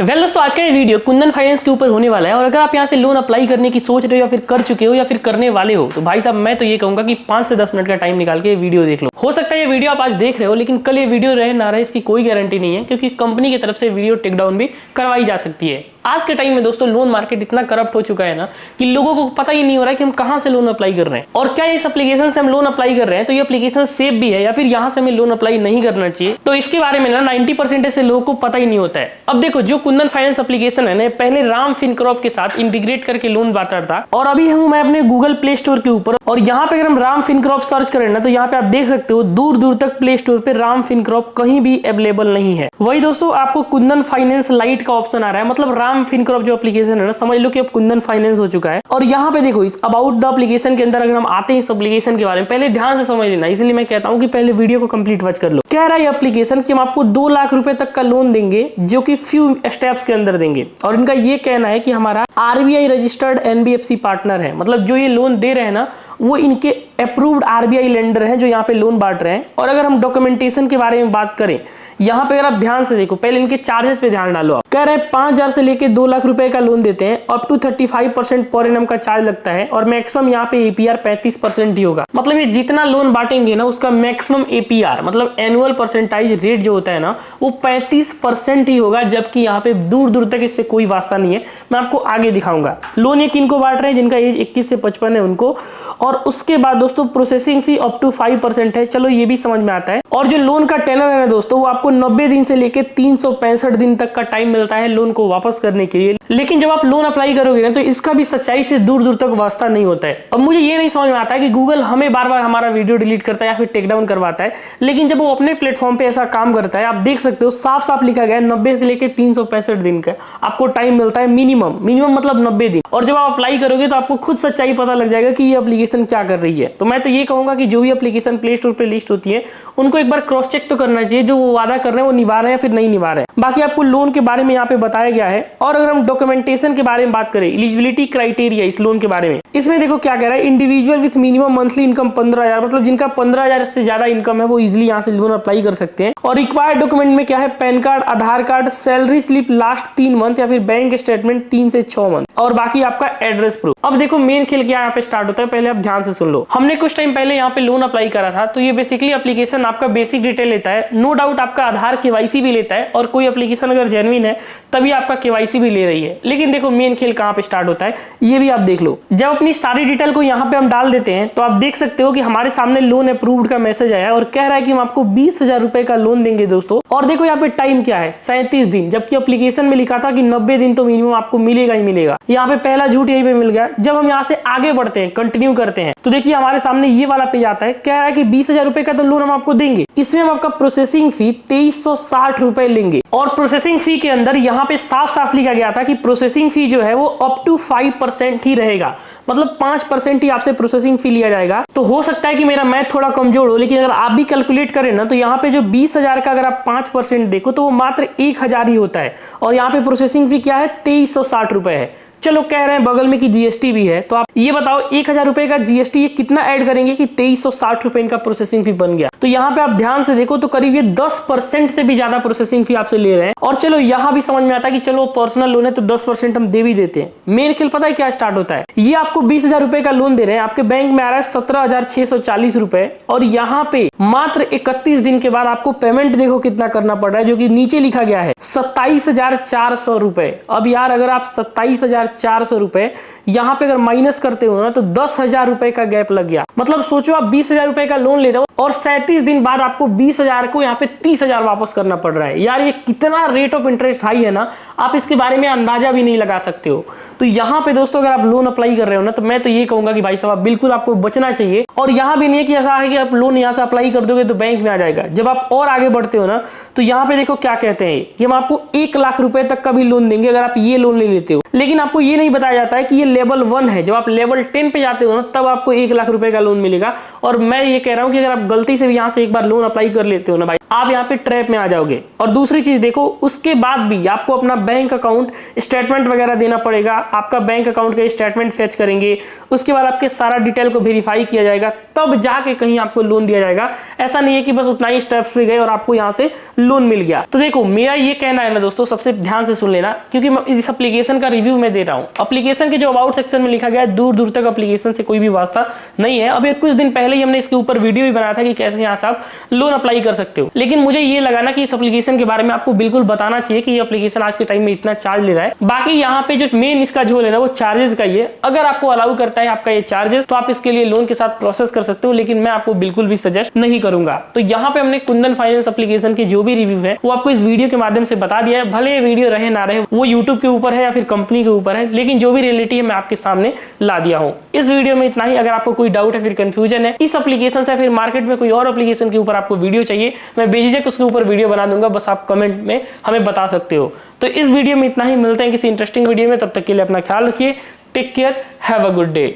Well दोस्तों, आज का ये वीडियो कुंदन फाइनेंस के ऊपर होने वाला है। और अगर आप यहाँ से लोन अप्लाई करने की सोच रहे हो या फिर कर चुके हो या फिर करने वाले हो, तो भाई साहब मैं तो ये कहूंगा कि 5 से 10 मिनट का टाइम निकाल के ये वीडियो देख लो। हो सकता है ये वीडियो आप आज देख रहे हो, लेकिन कल ये वीडियो रहे ना रहे इसकी कोई गारंटी नहीं है, क्योंकि कंपनी की तरफ से वीडियो टेक डाउन भी करवाई जा सकती है। आज के टाइम में दोस्तों लोन मार्केट इतना करप्ट हो चुका है ना कि लोगों को पता ही नहीं हो रहा है कि हम कहां से लोन अप्लाई कर रहे हैं और क्या इस एप्लीकेशन से हम लोन अप्लाई कर रहे हैं तो ये एप्लीकेशन सेफ भी है या फिर यहां से हमें लोन अप्लाई नहीं करना चाहिए। तो इसके बारे में ना 90% ऐसे लोगों को पता ही नहीं होता है। अब देखो, जो कुंदन फाइनेंस एप्लीकेशन है ना, पहले राम फिनकॉर्प के साथ इंटीग्रेट करके लोन बांटा था। और अभी हूं मैं अपने गूगल प्ले स्टोर के ऊपर, और यहाँ पे अगर हम राम फिनकॉर्प सर्च करें ना तो यहाँ पे आप देख सकते हो दूर दूर तक प्ले स्टोर पे राम फिनकॉर्प कहीं भी अवेलेबल नहीं है। वही दोस्तों आपको कुंदन फाइनेंस लाइट का ऑप्शन आ रहा है, मतलब राम फिनकॉर्प जो एप्लीकेशन है ना, समझ लो कि अब कुंदन फाइनेंस हो चुका है। और यहाँ पे देखो, इस अबाउट द एप्लीकेशन के अंदर अगर हम आते हैं इस एप्लीकेशन के बारे में, पहले ध्यान से समझ लेना, इसलिए मैं कहता हूँ कि पहले वीडियो को कंप्लीट वॉच कर लो। कह रहा है एप्लीकेशन कि हम आपको 2 लाख रुपए तक का लोन देंगे, जो कि फ्यू स्टेप्स के अंदर देंगे। और इनका ये कहना है कि हमारा आरबीआई रजिस्टर्ड एनबीएफसी पार्टनर है, मतलब जो ये लोन दे रहे हैं ना वो इनके अप्रूव्ड आरबीआई लेंडर हैं जो यहाँ पे लोन बांट रहे हैं। और अगर हम डॉक्यूमेंटेशन के बारे में बात करें, यहाँ पे अगर आप ध्यान से देखो, पहले इनके चार्जेस पे ध्यान डालो। आप कह रहे हैं 5,000 से लेके 2 लाख रुपए का लोन देते हैं, अप टू 35% पर एनम का चार्ज लगता है, और मैक्सिमम यहाँ पे एपीआर 35% ही होगा। मतलब ये जितना लोन बांटेंगे ना उसका मैक्सिमम एपीआर मतलब एनुअल परसेंटाइज रेट जो होता है ना वो 35% ही होगा, जबकि यहाँ पे दूर दूर तक इससे कोई वास्ता नहीं है। मैं आपको आगे दिखाऊंगा लोन ये किनको बांट रहे हैं, जिनका एज 21 से 55 है उनको। और उसके बाद दोस्तों प्रोसेसिंग फी अप टू 5% है, चलो ये भी समझ में आता है। और जो लोन का टेनर है ना दोस्तों, वो आपको 90 दिन से लेके 365 दिन तक का टाइम मिलता है लोन को वापस करने के लिए। लेकिन जब आप लोन अप्लाई करोगे ना तो इसका भी सच्चाई से दूर दूर तक वास्ता नहीं होता है। अब मुझे ये नहीं समझ में आता है कि गूगल हमें बार बार हमारा वीडियो डिलीट करता है या फिर टेक डाउन करवाता है, लेकिन जब वो अपने प्लेटफॉर्म पे ऐसा काम करता है, आप देख सकते हो साफ साफ लिखा गया है 90 से लेके 365 दिन का आपको टाइम मिलता है मिनिमम मतलब 90 दिन। और जब आप अप्लाई करोगे तो आपको खुद सच्चाई पता लग जाएगा कि ये एप्लीकेशन क्या कर रही है। तो मैं तो ये कहूंगा कि जो भी एप्लीकेशन प्ले स्टोर पे लिस्ट होती है उनको एक बार क्रॉस चेक तो करना चाहिए, जो वो वादा कर रहे हैं वो निभा रहे हैं फिर नहीं निभा रहे हैं। बाकी आपको लोन के बारे में यहाँ पे बताया गया है। और अगर हम डॉक्यूमेंटेशन के बारे में बात करें, एलिजिबिलिटी क्राइटेरिया इस लोन के बारे में, इसमें देखो क्या कह रहा है, individual with minimum monthly income 15,000, मतलब जिनका 15,000 से ज्यादा इनकम है वो इजिली यहाँ से लोन अप्लाई कर सकते हैं। और रिक्वायर्ड डॉक्यूमेंट में क्या है, PAN card, Aadhaar card, salary slip last 3 month या फिर बैंक स्टेटमेंट 3 से 6 मंथ, और बाकी आपका एड्रेस प्रूफ। अब देखो मेन खेल क्या यहाँ पे स्टार्ट होता है, पहले आप ध्यान से सुन लो। हमने कुछ टाइम पहले यहाँ पे लोन अप्लाई करा था, तो ये बेसिकली एप्लीकेशन आपका बेसिक डिटेल लेता है, नो डाउट आपका आधार केवाईसी भी लेता है, और कोई एप्लीकेशन अगर जेन्युइन है तभी आपका केवाईसी भी ले रही है। लेकिन देखो मेन खेल कहाँ पे स्टार्ट होता है ये भी आप देख लो। जब अपनी सारी डिटेल को यहाँ पे हम डाल देते हैं तो आप देख सकते हो कि हमारे सामने लोन अप्रूव्ड का मैसेज आया और कह रहा है कि हम आपको 20,000 रुपए का लोन देंगे दोस्तों। और देखो यहाँ पे टाइम क्या है, 37 दिन, जबकि एप्लीकेशन में लिखा था कि 90 दिन तो मिनिमम आपको मिलेगा ही मिलेगा। यहाँ पे पहला झूठ यही पे मिल गया। जब हम यहाँ से आगे बढ़ते हैं, कंटिन्यू करते हैं, तो देखिए हमारे सामने ये वाला पेज आता है, कह रहा है कि 20,000 रुपए का तो लोन हम आपको देंगे, इसमें हम आपका प्रोसेसिंग फी 2360 रुपए लेंगे। और प्रोसेसिंग फी के अंदर यहाँ पे साफ साफ लिखा गया था कि प्रोसेसिंग फी जो है वो अप टू 5% ही रहेगा, मतलब 5% ही आपसे प्रोसेसिंग फी लिया जाएगा। तो हो सकता है कि मेरा मैथ थोड़ा कमजोर हो, लेकिन अगर आप भी कैलकुलेट करें ना तो यहाँ पे जो 20,000 का अगर आप 5% देखो तो वो मात्र 1,000 ही होता है। और यहाँ पे प्रोसेसिंग फी क्या है, 2360 रुपए है। चलो कह रहे हैं बगल में कि जीएसटी भी है, तो आप ये बताओ 1,000 रुपए का जीएसटी ये कितना ऐड करेंगे कि 2360 रुपए इनका प्रोसेसिंग फी बन गया। तो यहाँ पे आप ध्यान से देखो तो करीब ये 10% से भी ज्यादा प्रोसेसिंग फी आपसे ले रहे हैं। और चलो यहाँ भी समझ में आता है कि चलो पर्सनल लोन है तो 10% हम दे भी देते हैं। मेन खेल पता है क्या स्टार्ट होता है, ये आपको 20,000 रुपए का लोन दे रहे हैं, आपके बैंक में आ रहा है 17,640 रुपए, और यहाँ पे मात्र 31 दिन के बाद आपको पेमेंट देखो कितना करना पड़ रहा है, जो कि नीचे लिखा गया है 27,400 रुपए। अब यार अगर आप 27,400 रुपए यहाँ पे अगर माइनस करते हो ना तो 10,000 रुपए का गैप लग गया। मतलब सोचो आप 20,000 रुपए का लोन ले रहे हो और 37 दिन बाद आपको 20,000 को यहाँ पे 30,000 वापस करना पड़ रहा है। यार ये कितना रेट ऑफ इंटरेस्ट हाई है ना, आप इसके बारे में अंदाजा भी नहीं लगा सकते हो। तो यहाँ पे दोस्तों अगर आप लोन अप्लाई कर रहे हो ना तो मैं तो ये कहूंगा कि भाई साहब बिल्कुल आपको बचना चाहिए। और यहाँ भी नहीं है कि ऐसा है कि आप लोन यहाँ से अप्लाई कर दोगे तो बैंक में आ जाएगा। जब आप और आगे बढ़ते हो ना तो यहाँ पे देखो क्या कहते हैं कि हम आपको 1 लाख रुपए तक का भी लोन देंगे अगर आप ये लोन ले लेते हो। लेकिन आपको ये नहीं बताया जाता है कि ये लेवल 1 है, जब आप लेवल 10 पे जाते हो ना तब आपको 1 लाख रुपए का लोन मिलेगा। और मैं ये कह रहा हूँ कि अगर आप गलती से भी यहाँ से एक बार लोन अप्लाई कर लेते हो ना भाई, आप यहाँ पे ट्रैप में आ जाओगे। और दूसरी चीज देखो, उसके बाद भी आपको अपना बैंक अकाउंट स्टेटमेंट वगैरह देना पड़ेगा। आपका बैंक अकाउंट का स्टेटमेंट फेच करेंगे, उसके बाद आपके सारा डिटेल को वेरीफाई किया जाएगा, तब जाके कहीं आपको लोन दिया जाएगा। ऐसा नहीं है कि बस उतना ही स्टेप्स पे गए और आपको यहाँ से लोन मिल गया। तो देखो मेरा ये कहना है ना दोस्तों, सबसे ध्यान से सुन लेना, क्योंकि इस एप्लीकेशन का रिव्यू मैं दे रहा हूँ। एप्लीकेशन के जो अबाउट सेक्शन में लिखा गया है, दूर दूर तक एप्लीकेशन से कोई भी वास्ता नहीं है। अभी कुछ दिन पहले ही हमने इसके ऊपर वीडियो भी बनाया था कि कैसे यहाँ से आप लोन अप्लाई कर सकते हो। लेकिन मुझे ये लगा ना कि इस एप्लीकेशन के बारे में आपको बिल्कुल बताना चाहिए कि ये एप्लीकेशन आज के टाइम में इतना चार्ज ले रहा है। बाकी यहाँ पे जो मेन इसका झोल है ना, वो चार्जेस का ही है। अगर आपको अलाउ करता है आपका ये चार्जेस, तो आप इसके लिए लोन के साथ प्रोसेस कर सकते हो, लेकिन मैं आपको बिल्कुल भी सजेस्ट नहीं करूंगा। तो यहाँ पे हमने कुंदन फाइनेंस एप्लीकेशन की जो भी रिव्यू है वो आपको इस वीडियो के माध्यम से बता दिया है। भले ये वीडियो रहे ना रहे, वो यूट्यूब के ऊपर है या फिर कंपनी के ऊपर है, लेकिन जो भी रियलिटी है मैं आपके सामने ला दिया हूँ। इस वीडियो में इतना ही। अगर आपको कोई डाउट है, फिर कंफ्यूजन है इस एप्लीकेशन से, फिर मार्केट में कोई और एप्लीकेशन के ऊपर आपको वीडियो चाहिए, मैं बेझिझक उसके ऊपर वीडियो बना दूंगा, बस आप कमेंट में हमें बता सकते हो। तो इस वीडियो में इतना ही। मिलते हैं किसी इंटरेस्टिंग वीडियो में, तब तक के लिए अपना ख्याल रखिए। Take care, have a good day.